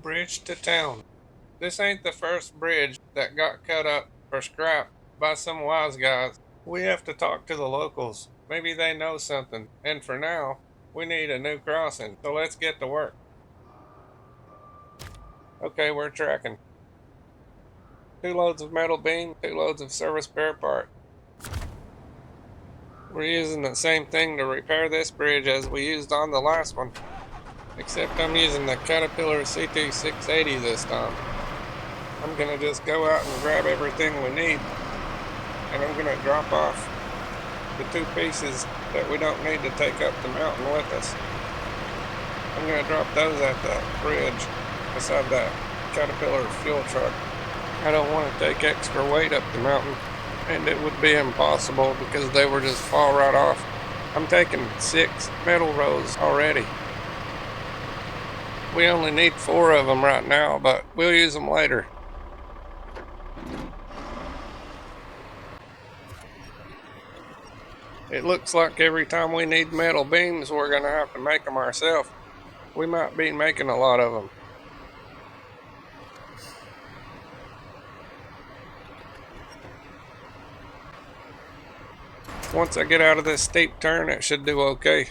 Bridge to town. This ain't the first bridge that got cut up or scrapped by some wise guys. We have to talk to the locals. Maybe they know something. And for now, we need a new crossing. So let's get to work. Okay, we're tracking. 2 loads of metal beam, 2 loads of service spare part. We're using the same thing to repair this bridge as we used on the last one. Except I'm using the Caterpillar CT680 this time. I'm gonna just go out and grab everything we need, and I'm gonna drop off the 2 pieces that we don't need to take up the mountain with us. I'm gonna drop those at the bridge beside that Caterpillar fuel truck. I don't want to take extra weight up the mountain, and it would be impossible because they would just fall right off. I'm taking 6 metal rows already. We only need 4 of them right now, but we'll use them later. It looks like every time we need metal beams, we're going to have to make them ourselves. We might be making a lot of them. Once I get out of this steep turn, it should do okay.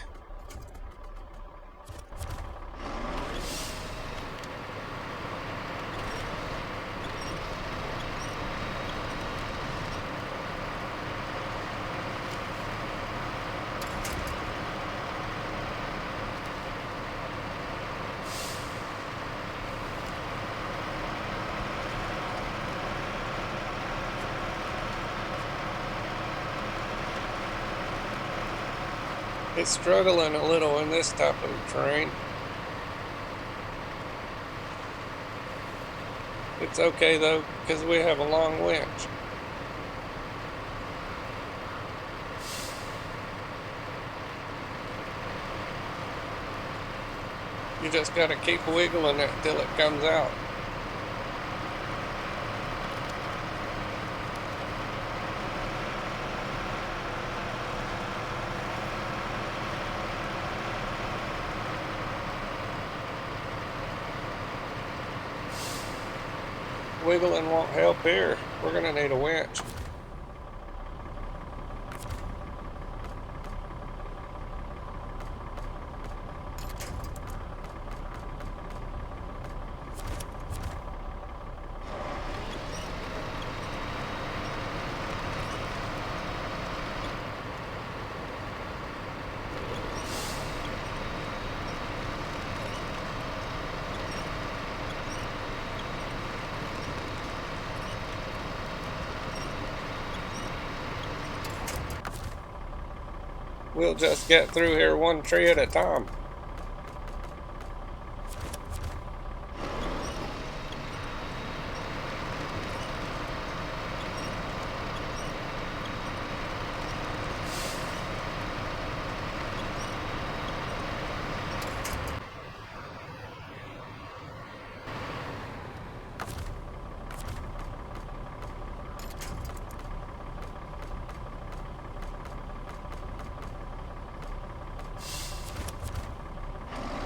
It's struggling a little in this type of terrain. It's okay though, because we have a long winch. You just gotta keep wiggling it till it comes out. Wiggling won't help here. We're gonna need a winch. We'll just get through here one tree at a time.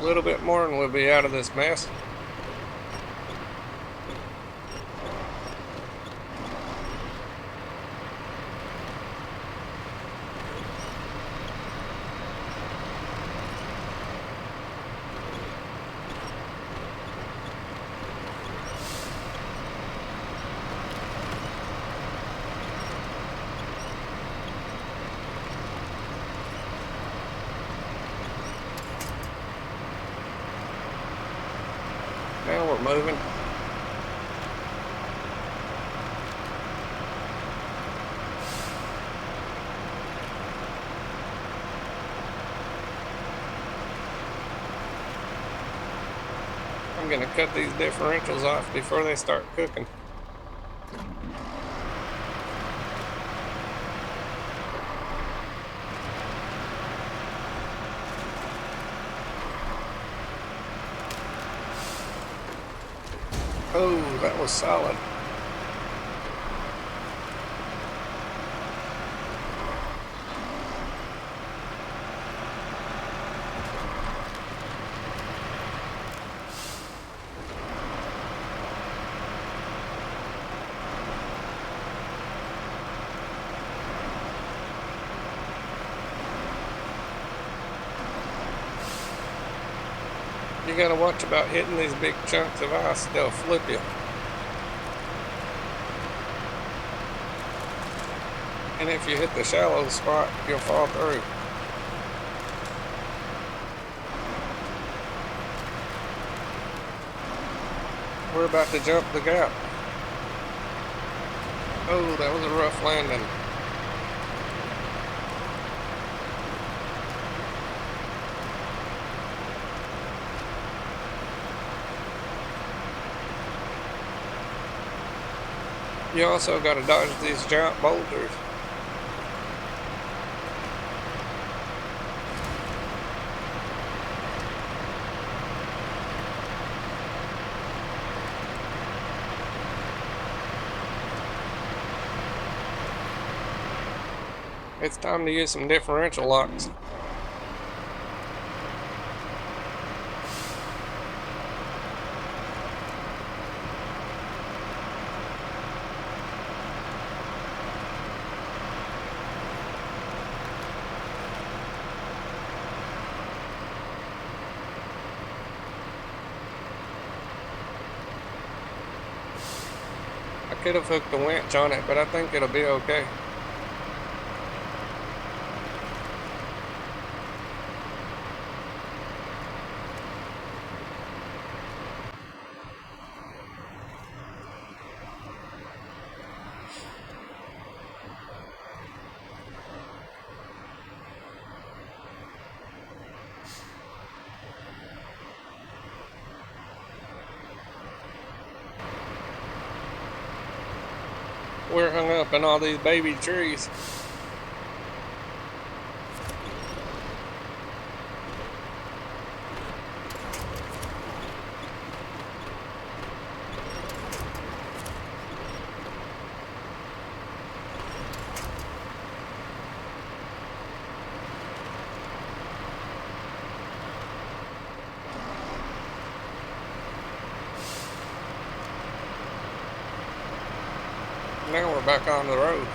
A little bit more and we'll be out of this mess. Now we're moving. I'm gonna cut these differentials off before they start cooking. Oh, that was solid. You gotta watch about hitting these big chunks of ice, they'll flip you. And if you hit the shallow spot, you'll fall through. We're about to jump the gap. Oh, that was a rough landing. You also got to dodge these giant boulders. It's time to use some differential locks. I could have hooked the winch on it, but I think it'll be okay. We're hung up in all these baby trees. Now we're back on the road.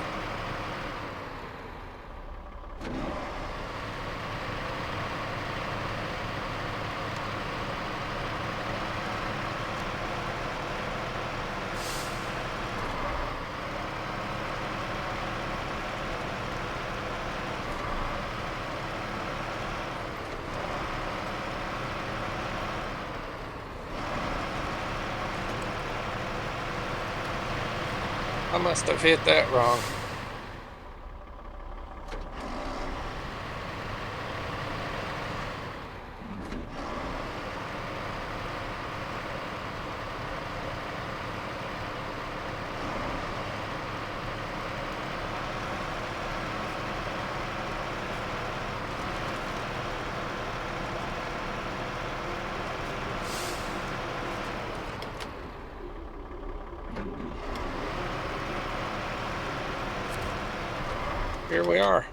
I must have hit that wrong. Here we are.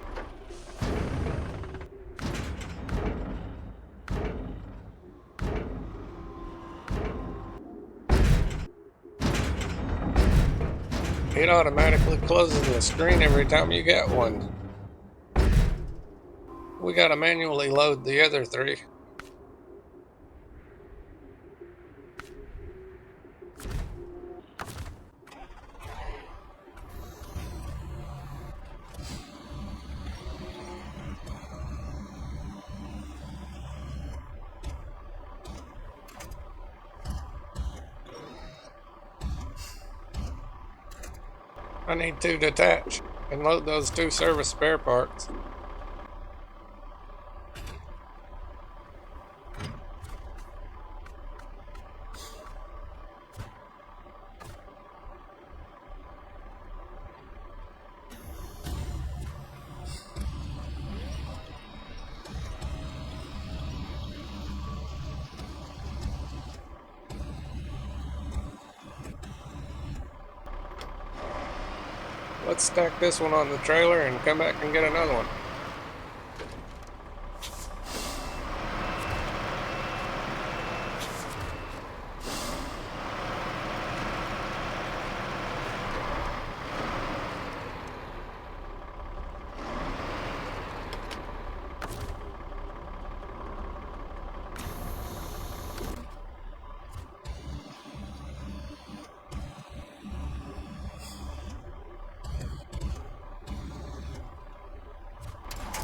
It automatically closes the screen every time you get one. We gotta manually load the other three. I need to detach and load those 2 service spare parts. Let's stack this one on the trailer and come back and get another one.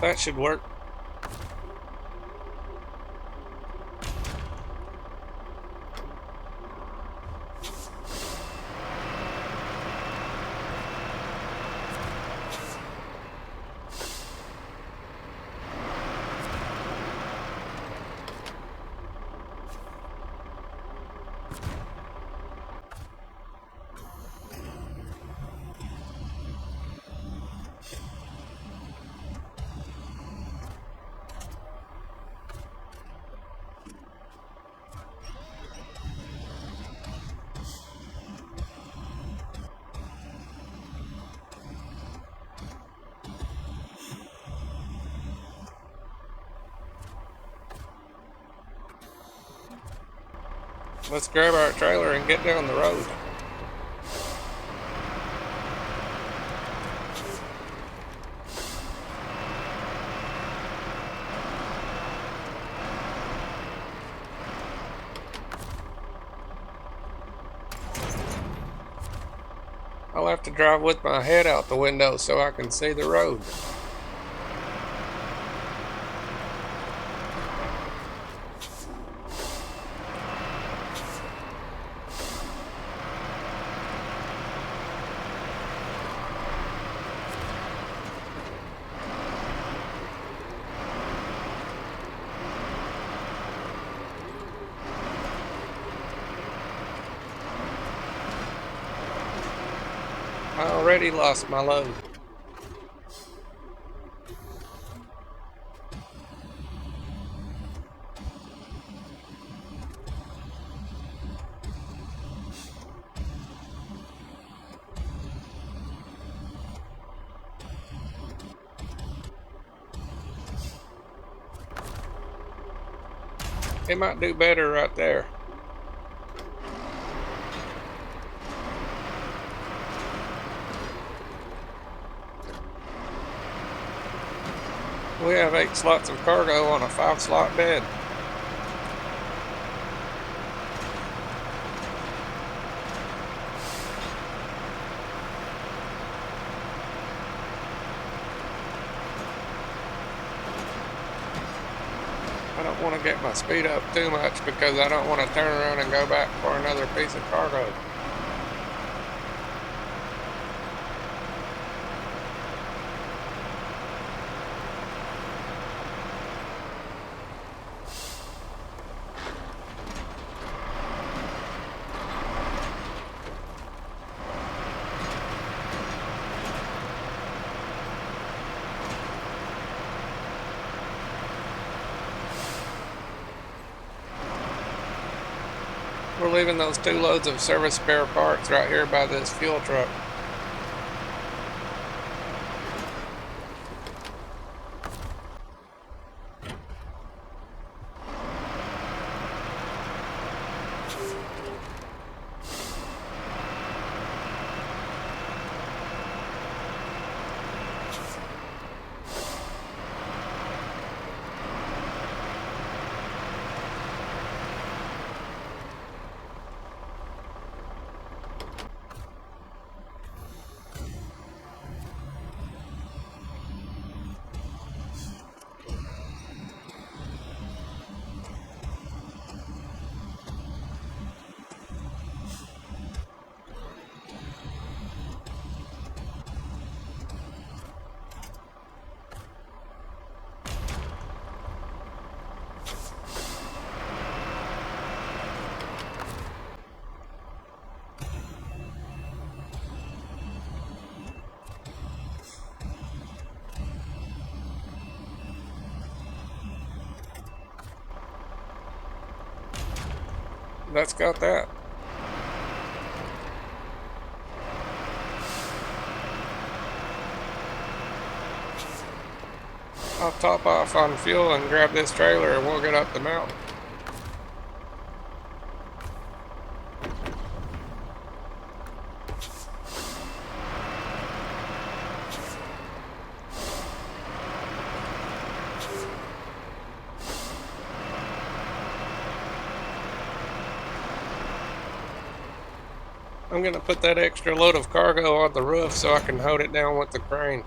That should work. Let's grab our trailer and get down the road. I'll have to drive with my head out the window so I can see the road. I already lost my load. It might do better right there. We have 8 slots of cargo on a 5-slot bed. I don't want to get my speed up too much because I don't want to turn around and go back for another piece of cargo. We're leaving those 2 loads of service spare parts right here by this fuel truck. That's got that. I'll top off on fuel and grab this trailer and we'll get up the mountain. I'm going to put that extra load of cargo on the roof so I can hold it down with the crane.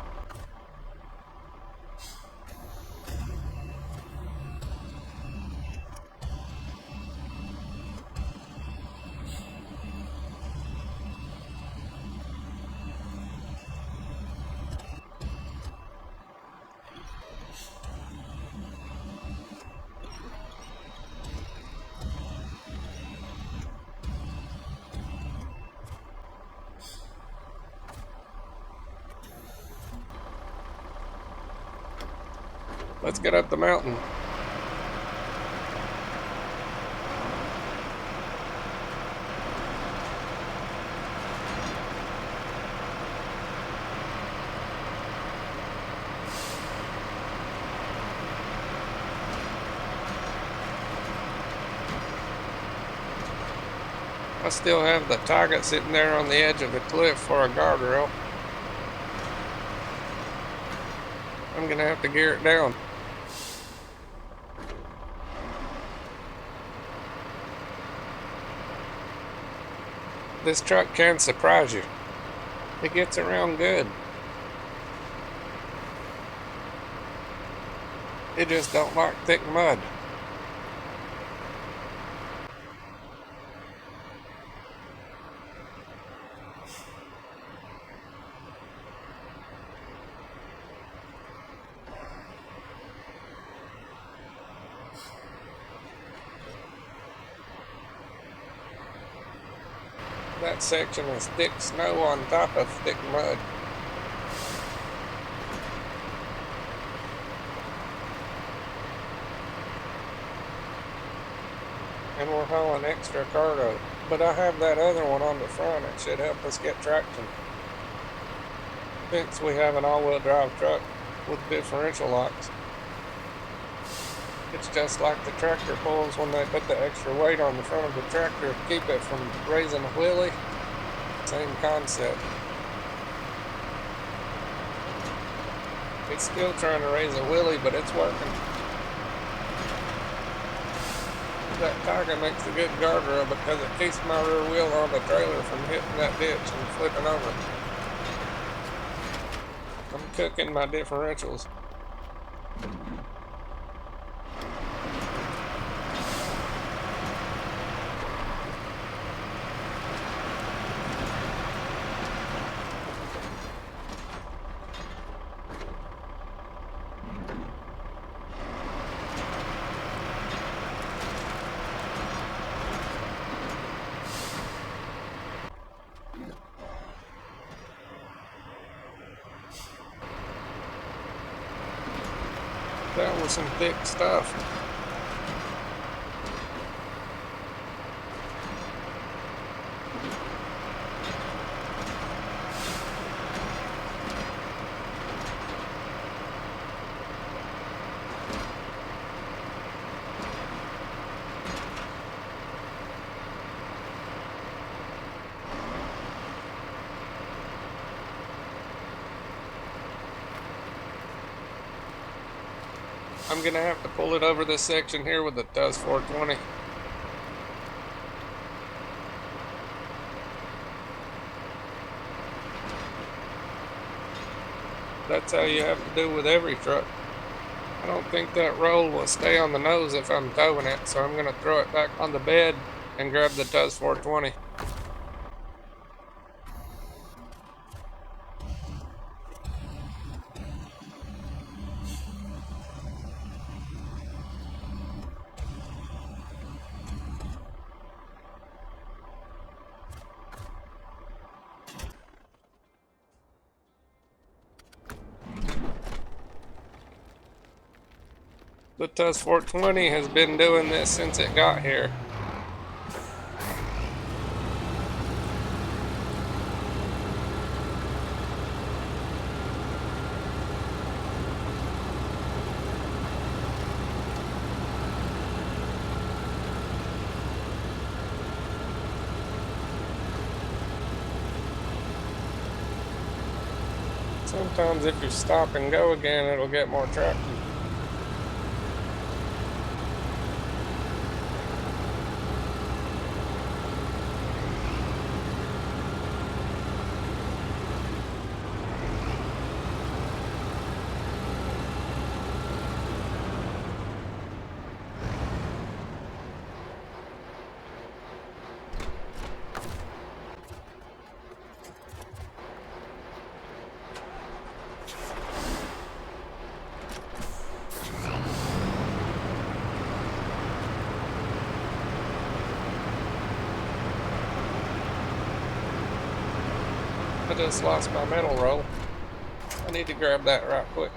Let's get up the mountain. I still have the target sitting there on the edge of the cliff for a guardrail. I'm gonna have to gear it down. This truck can surprise you. It gets around good. It just don't like thick mud. That section is thick snow on top of thick mud. And we're hauling extra cargo. But I have that other one on the front. It should help us get traction. Since we have an all-wheel drive truck with differential locks. It's just like the tractor pulls when they put the extra weight on the front of the tractor to keep it from raising a wheelie. Same concept. It's still trying to raise a wheelie, but it's working. That tiger makes a good guardrail because it keeps my rear wheel on the trailer from hitting that ditch and flipping over. I'm cooking my differentials. That was some thick stuff. I'm gonna have to pull it over this section here with the TUS 420. That's how you have to do with every truck. I don't think that roll will stay on the nose if I'm towing it, so I'm gonna throw it back on the bed and grab the TUS 420. The TUS 420 has been doing this since it got here. Sometimes if you stop and go again, it'll get more traction. I just lost my metal roll. I need to grab that right quick.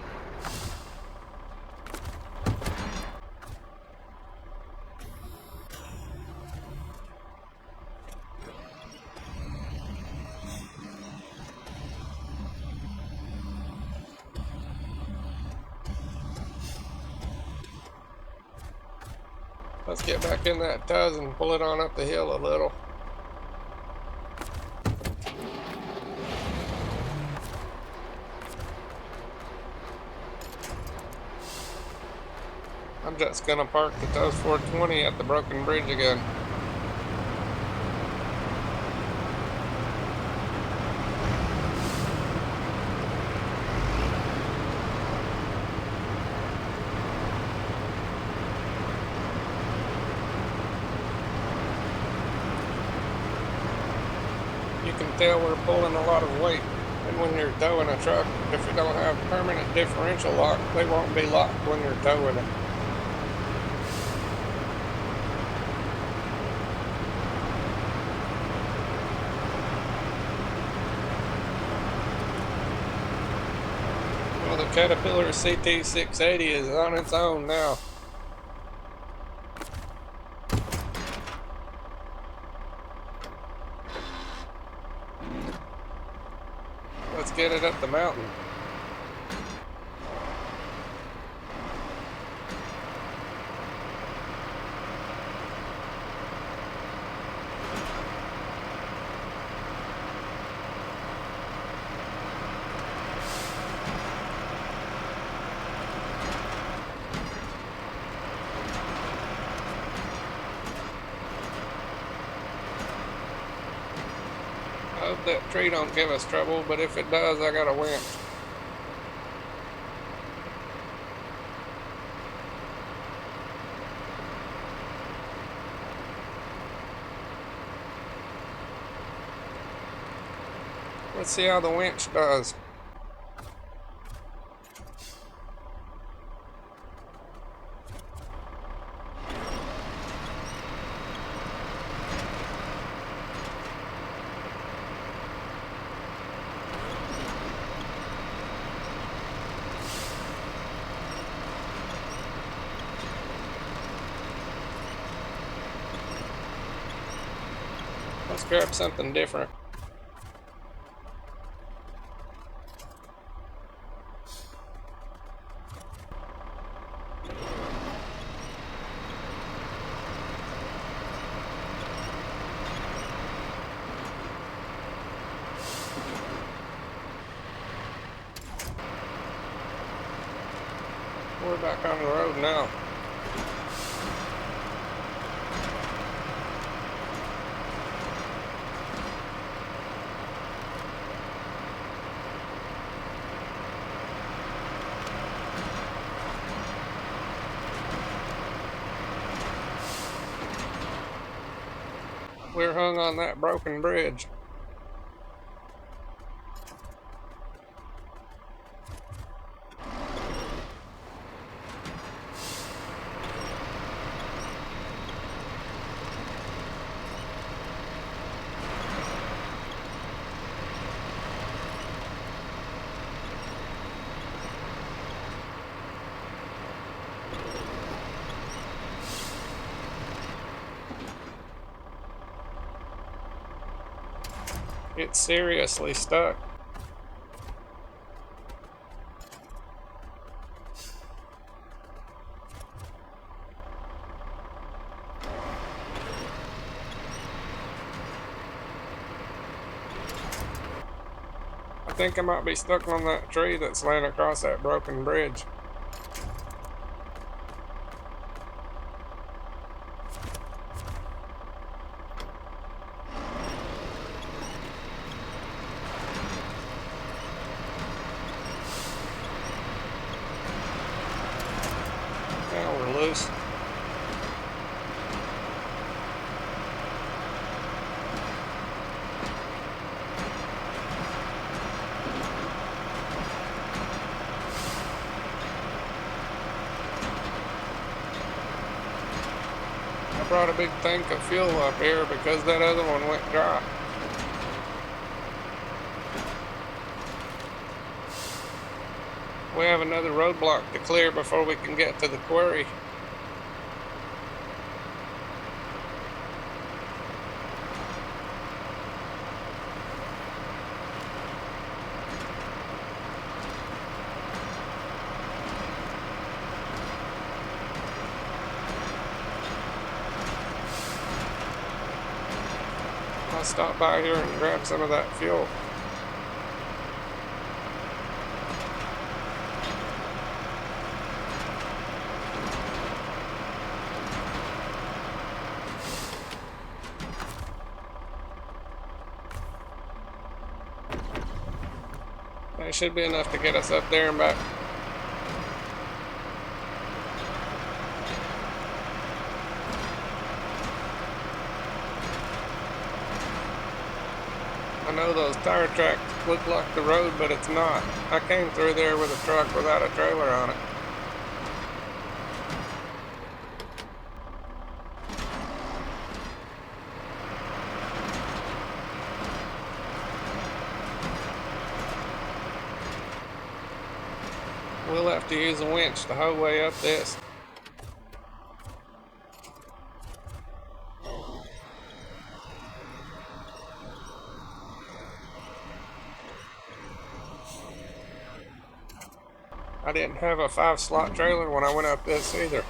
Let's get back in that tuz and pull it on up the hill a little. I'm just gonna park the tuz 420 at the broken bridge again. You can tell we're pulling a lot of weight, and when you're towing a truck, if you don't have permanent differential lock, they won't be locked when you're towing it. Well, the Caterpillar CT680 is on its own now. Let's get it up the mountain. I hope that tree don't give us trouble, but if it does, I got a winch. Let's see how the winch does. Let's grab something different. We're back on the road now. We're hung on that broken bridge. It's seriously stuck. I think I might be stuck on that tree that's laying across that broken bridge. Now we're loose. I brought a big tank of fuel up here because that other one went dry. We have another roadblock to clear before we can get to the quarry. I'll stop by here and grab some of that fuel. That should be enough to get us up there and back. I know those tire tracks look like the road, but it's not. I came through there with a truck without a trailer on it. We'll have to use a winch the whole way up this. I didn't have a 5-slot trailer when I went up this either.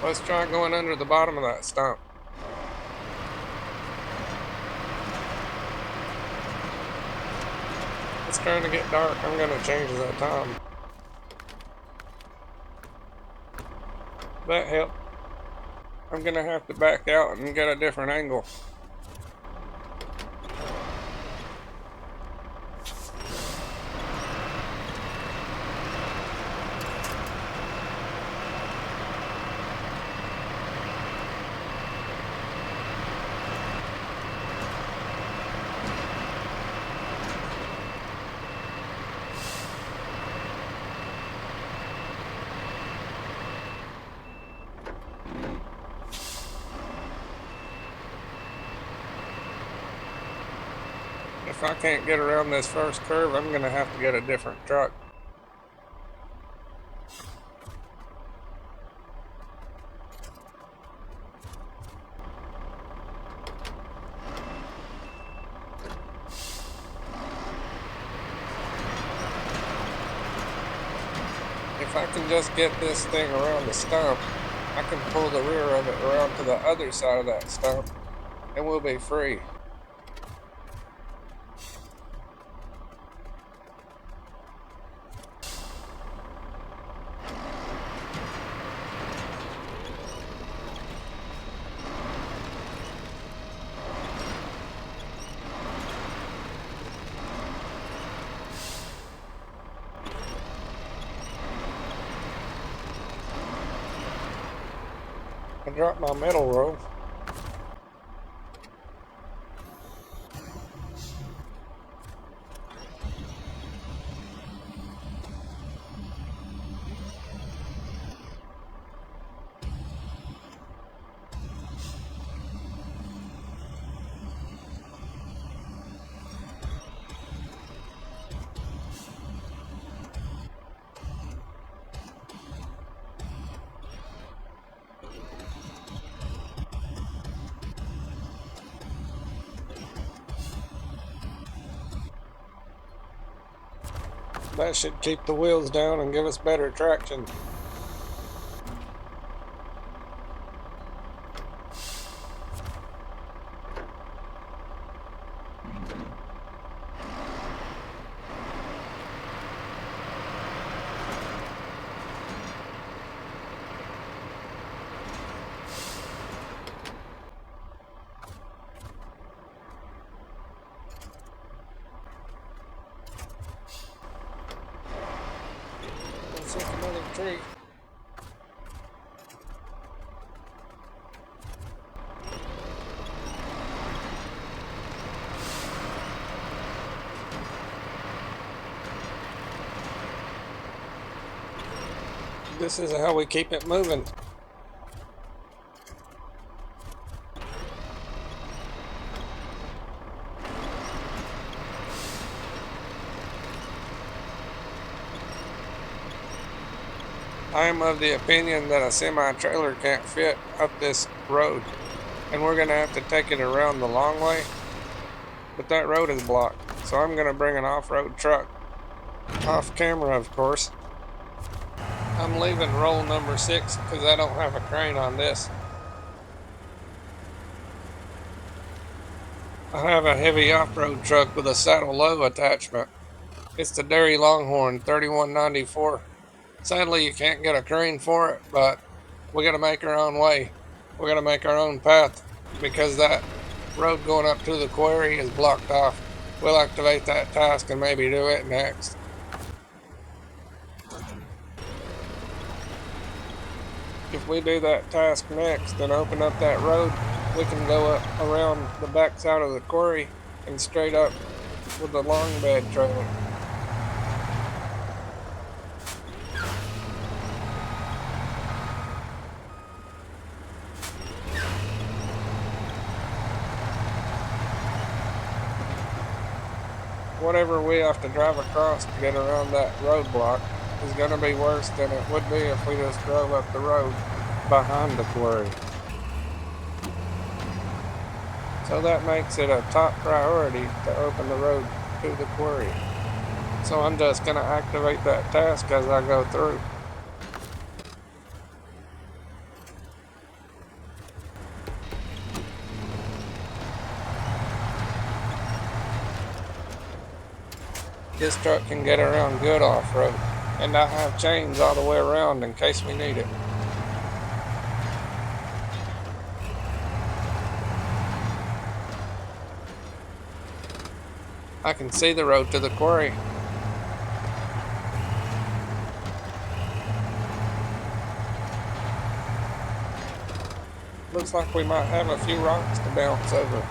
Let's try going under the bottom of that stump. It's starting to get dark. I'm going to change the time. That helped. I'm going to have to back out and get a different angle. If I can't get around this first curve, I'm going to have to get a different truck. If I can just get this thing around the stump, I can pull the rear of it around to the other side of that stump, and we'll be free. I dropped my metal rope. That should keep the wheels down and give us better traction. Let's hit another tree. This is how we keep it moving. I am of the opinion that a semi-trailer can't fit up this road, and we're going to have to take it around the long way, but that road is blocked, So I'm going to bring an off-road truck. Off camera, of course. I'm leaving roll number 6 because I don't have a crane on this. I have a heavy off-road truck with a saddle low attachment. It's the Derry Longhorn 3194. Sadly, you can't get a crane for it, but we got to make our own way. We got to make our own path because that road going up to the quarry is blocked off. We'll activate that task and maybe do it next. If we do that task next and open up that road, we can go up around the back side of the quarry and straight up with the long bed trailer. Whatever we have to drive across to get around that roadblock is going to be worse than it would be if we just drove up the road behind the quarry. So that makes it a top priority to open the road to the quarry. So I'm just going to activate that task as I go through. This truck can get around good off-road, and I have chains all the way around in case we need it. I can see the road to the quarry. Looks like we might have a few rocks to bounce over.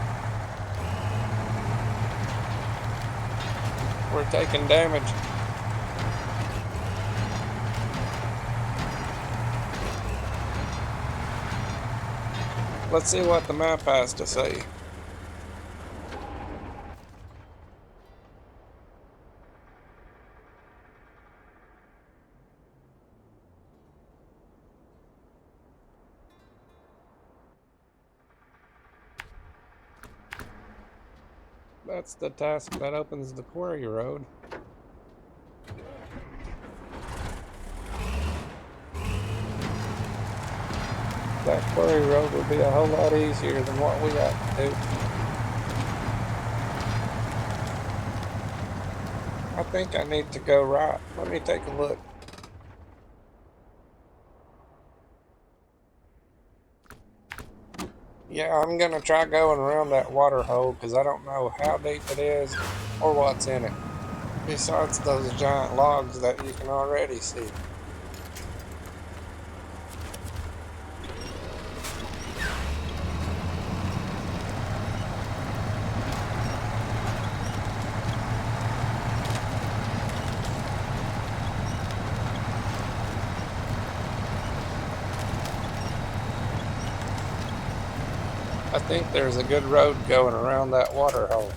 We're taking damage. Let's see what the map has to say. That's the task that opens the quarry road. That quarry road would be a whole lot easier than what we got to do. I think I need to go right. Let me take a look. Yeah, I'm gonna try going around that water hole because I don't know how deep it is or what's in it. Besides those giant logs that you can already see. I think there's a good road going around that water hole.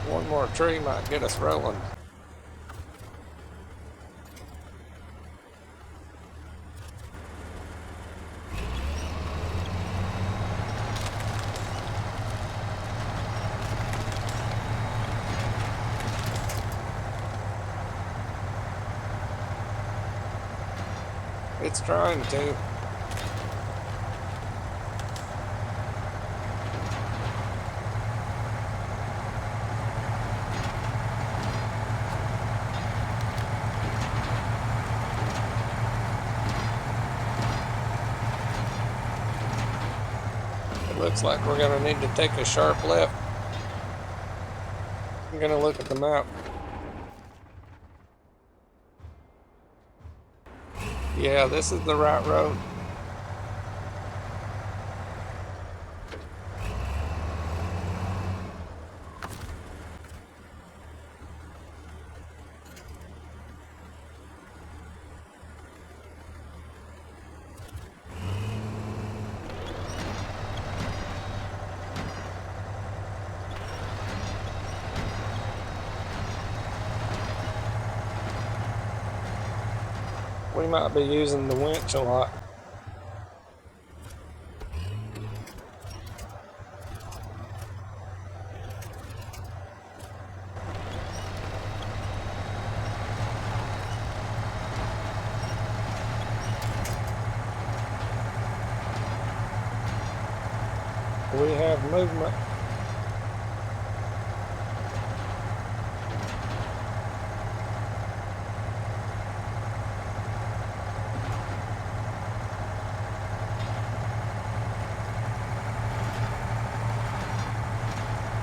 One more tree might get us rolling. It's trying to. It looks like we're going to need to take a sharp left. I'm going to look at the map. Yeah, this is the right road. We might be using the winch a lot. We have movement.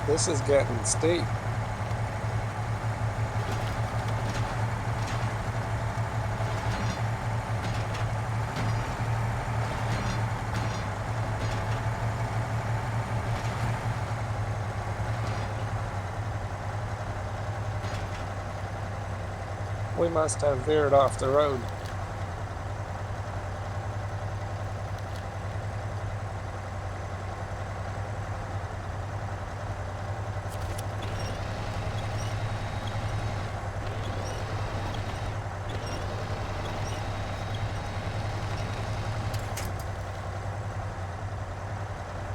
This is getting steep. We must have veered off the road.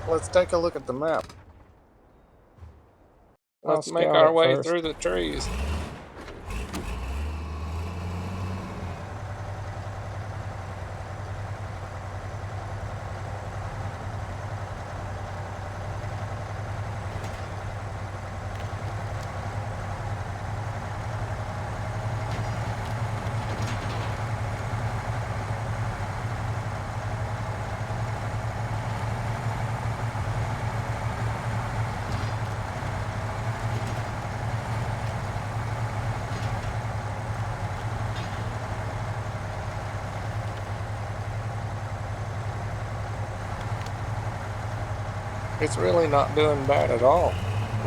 Let's take a look at the map. Let's make our way through the trees. It's really not doing bad at all.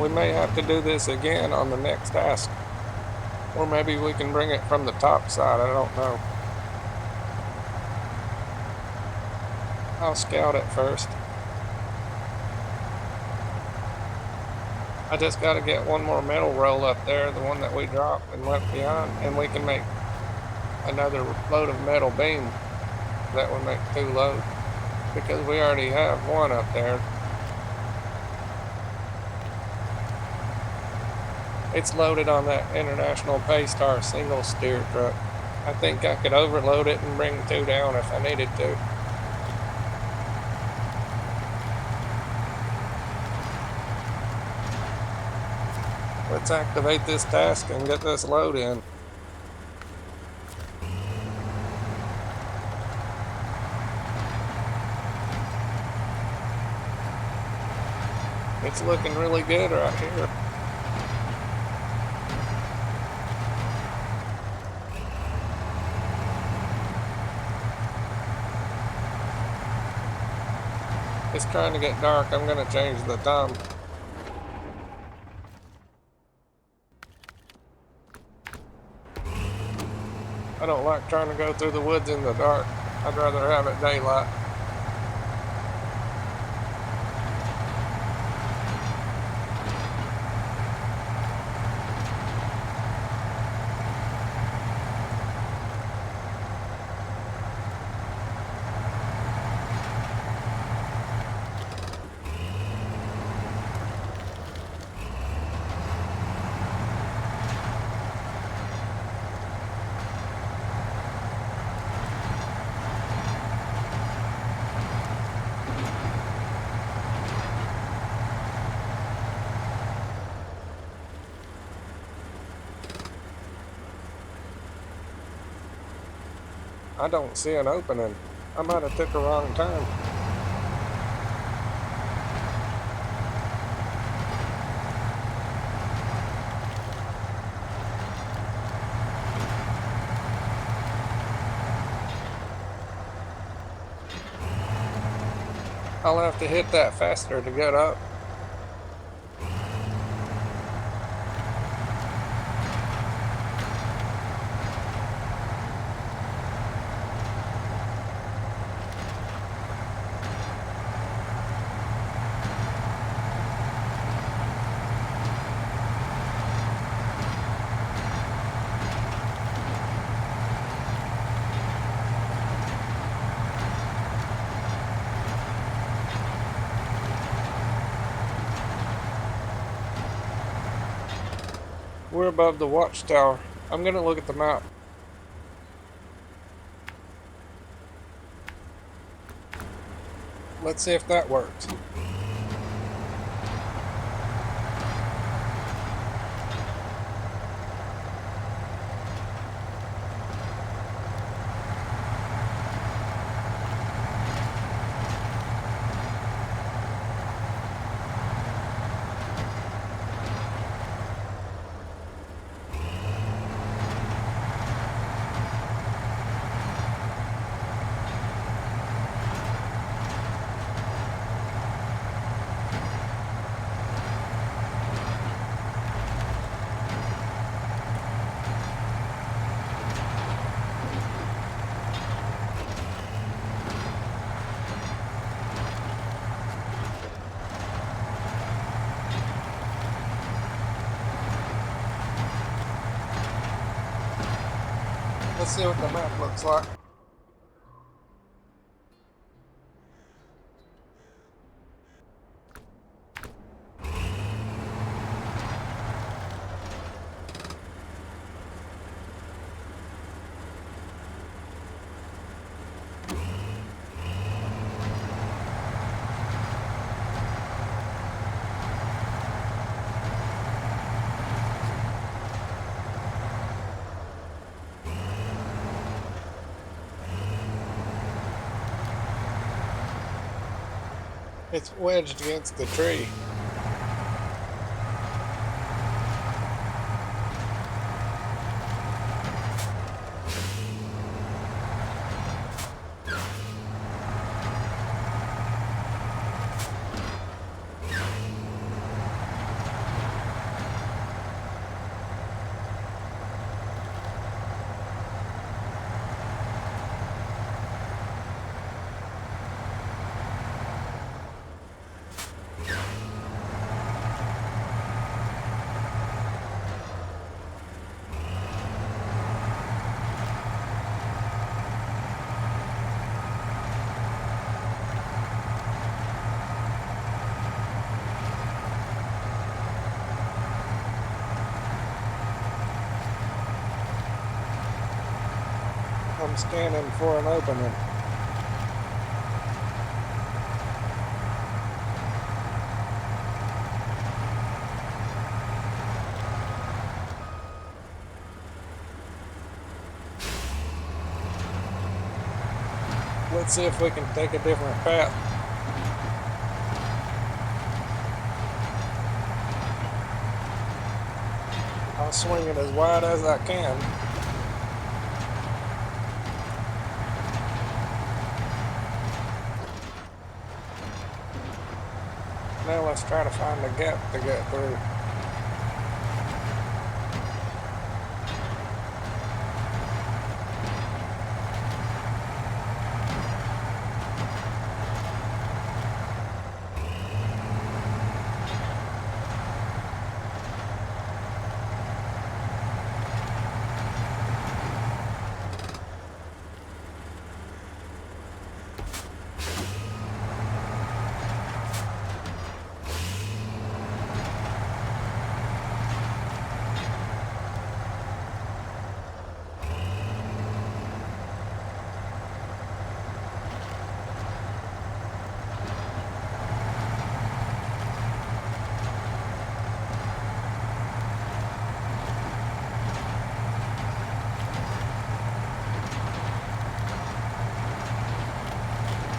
We may have to do this again on the next task. Or maybe we can bring it from the top side, I don't know. I'll scout it first. I just gotta get one more metal roll up there, the one that we dropped and left behind, and we can make another load of metal beam. That would make 2 loads, because we already have one up there. It's loaded on that International Paystar single steer truck. I think I could overload it and bring 2 down if I needed to. Let's activate this task and get this load in. It's looking really good right here. It's trying to get dark. I'm going to change the time. I don't like trying to go through the woods in the dark. I'd rather have it daylight. I don't see an opening. I might have took a wrong turn. I'll have to hit that faster to get up. We're above the watchtower. I'm gonna look at the map. Let's see if that works. Let's see what the map looks like. It's wedged against the tree. I'm scanning for an opening. Let's see if we can take a different path. I'll swing it as wide as I can. Now let's try to find a gap to get through.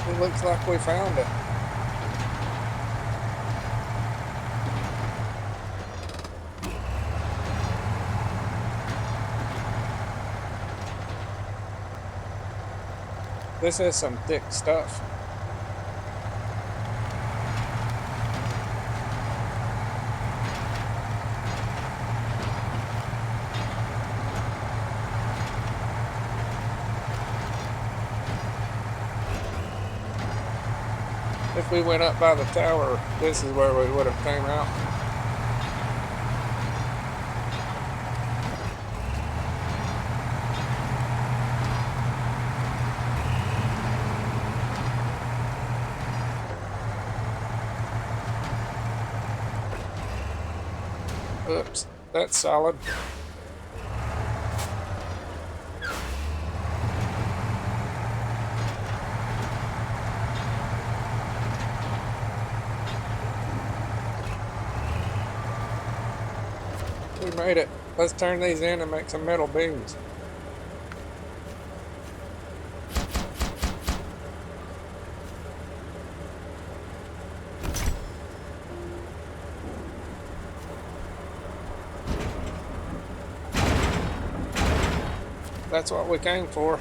It looks like we found it. This is some thick stuff. If we went up by the tower, this is where we would have came out. Oops. That's solid. We made it. Let's turn these in and make some metal beams. That's what we came for.